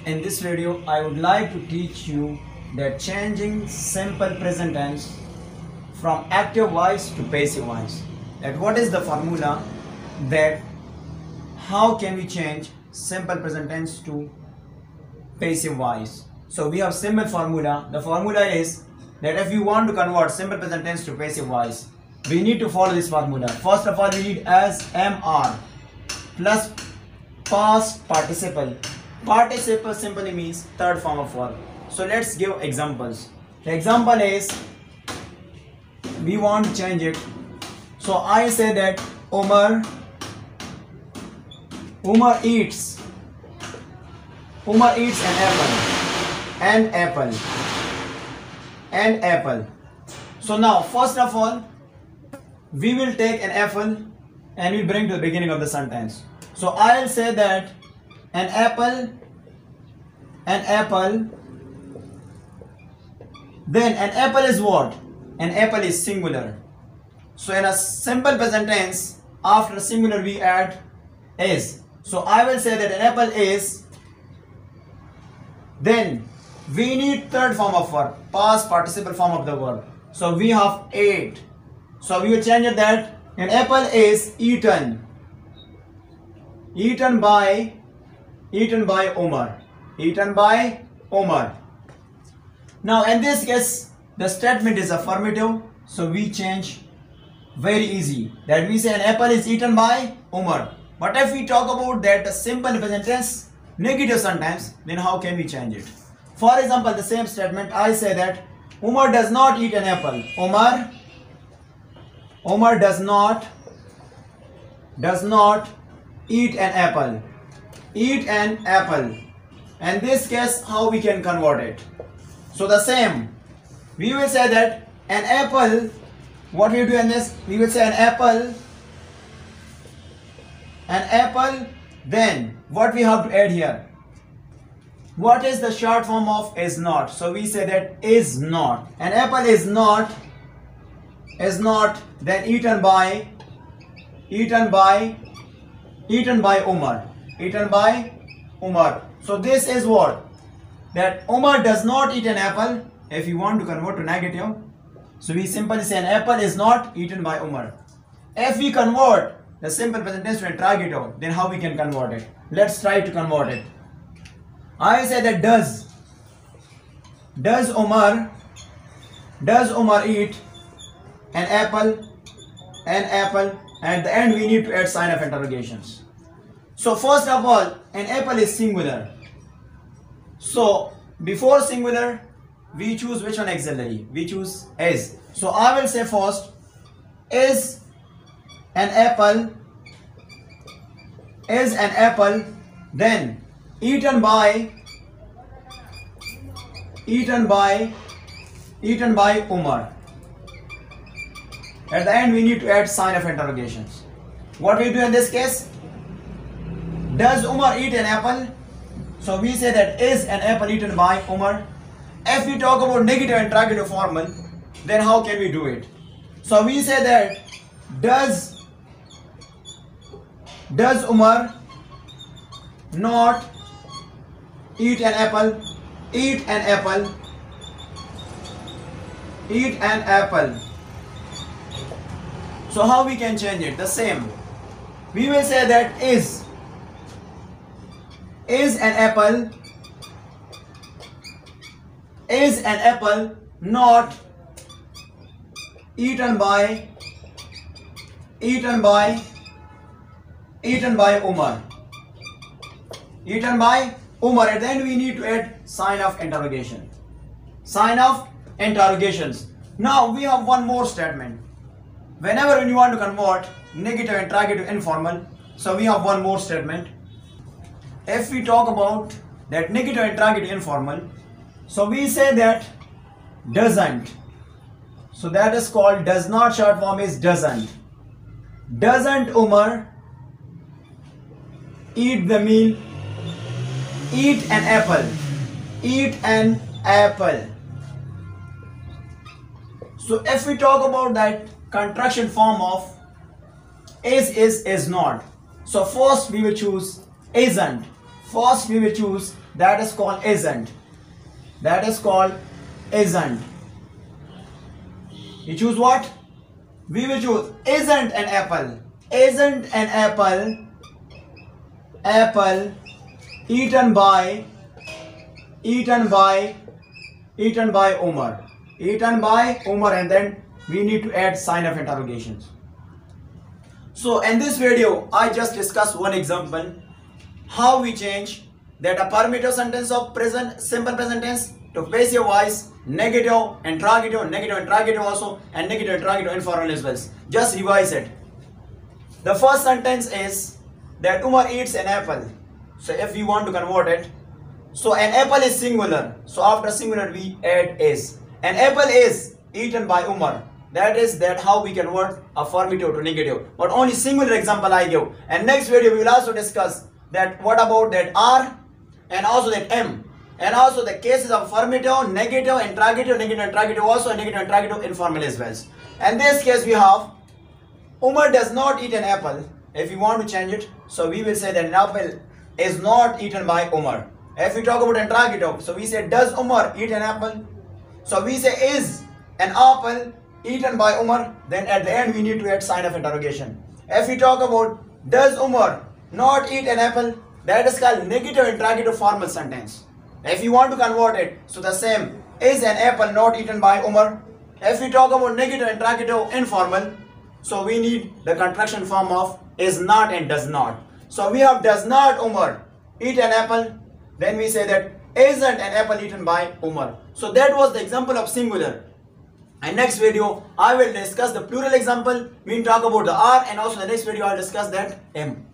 In this video, I would like to teach you that changing simple present tense from active voice to passive voice. That what is the formula, that how can we change simple present tense to passive voice. So we have simple formula. The formula is that if you want to convert simple present tense to passive voice, we need to follow this formula. First of all, we need as MR plus past participle. Participle simply means third form of verb. So let's give examples. The example is, we want to change it. So I say that Umar eats an apple. So now first of all, we will take an apple and we bring to the beginning of the sentence. So I will say that an apple, then an apple is what? An apple is singular. So in a simple present tense, after singular we add is. So I will say that an apple is, then we need third form of verb, past participle form of the verb. So we have ate. So we will change it that an apple is eaten by Umar. Now in this case, the statement is affirmative, so we change very easy, that we say an apple is eaten by Umar. But if we talk about that the simple present tense negative sentence, then how can we change it? For example, the same statement, I say that Umar does not eat an apple. Umar does not eat an apple. Eat an apple. In this case, how we can convert it? So the same, we will say that an apple, what we do in this, we will say an apple, then what we have to add here? What is the short form of is not? So we say that is not. An apple is not, then eaten by Umar. So this is what? That Umar does not eat an apple. If you want to convert to negative, so we simply say an apple is not eaten by Umar. If we convert the simple present tense to interrogative, then how we can convert it? Let's try to convert it. I say that does Umar eat an apple, and at the end we need to add sign of interrogations. So first of all, an apple is singular. So before singular, we choose which one auxiliary? We choose is. So I will say first, is an apple, then eaten by Umar. At the end we need to add sign of interrogations. What we do in this case? Does Umar eat an apple? So we say that is an apple eaten by Umar. If we talk about negative interrogative formal, then how can we do it? So we say that does Umar not eat an apple? Eat an apple. So how we can change it? The same. We will say that is an apple not eaten by Umar. At the end we need to add sign of interrogation. Now we have one more statement. Whenever you want to convert negative interrogative informal, so we have one more statement. If we talk about that negative interrogative informal, so we say that doesn't. So that is called does not, short form is doesn't. Doesn't Umar eat the meal? Eat an apple. So if we talk about that contraction form of is not. So first we will choose isn't. First we will choose that is called isn't. That is called isn't. We choose what? We will choose isn't an apple. Isn't an apple eaten by Umar. Eaten by Umar, and then we need to add sign of interrogations. So in this video I just discussed one example how we change that affirmative sentence of simple present tense to passive voice, negative, interrogative also, and negative interrogative informal as well. Just revise it. The first sentence is that Umar eats an apple. So if we want to convert it, so an apple is singular. So after singular we add is. An apple is eaten by Umar. That is how we convert affirmative to negative. But only singular example I give. And next video we will also discuss that what about that are and also that am. And also the cases of affirmative, negative, interrogative also, and negative interrogative informal as well. And this case we have Umar does not eat an apple. If you want to change it, so we will say that an apple is not eaten by Umar. If we talk about interrogative, so we say does Umar eat an apple? So we say is an apple eaten by Umar, then at the end we need to add sign of interrogation. If we talk about does Umar not eat an apple, that is called negative interrogative formal sentence. If you want to convert it, so the same, is an apple not eaten by Umar? If we talk about negative interrogative informal, so we need the contraction form of is not and does not. So we have does not Umar eat an apple, then we say that isn't an apple eaten by Umar. So that was the example of singular. And next video I will discuss the plural example. We will talk about the are, and also the next video I will discuss that am.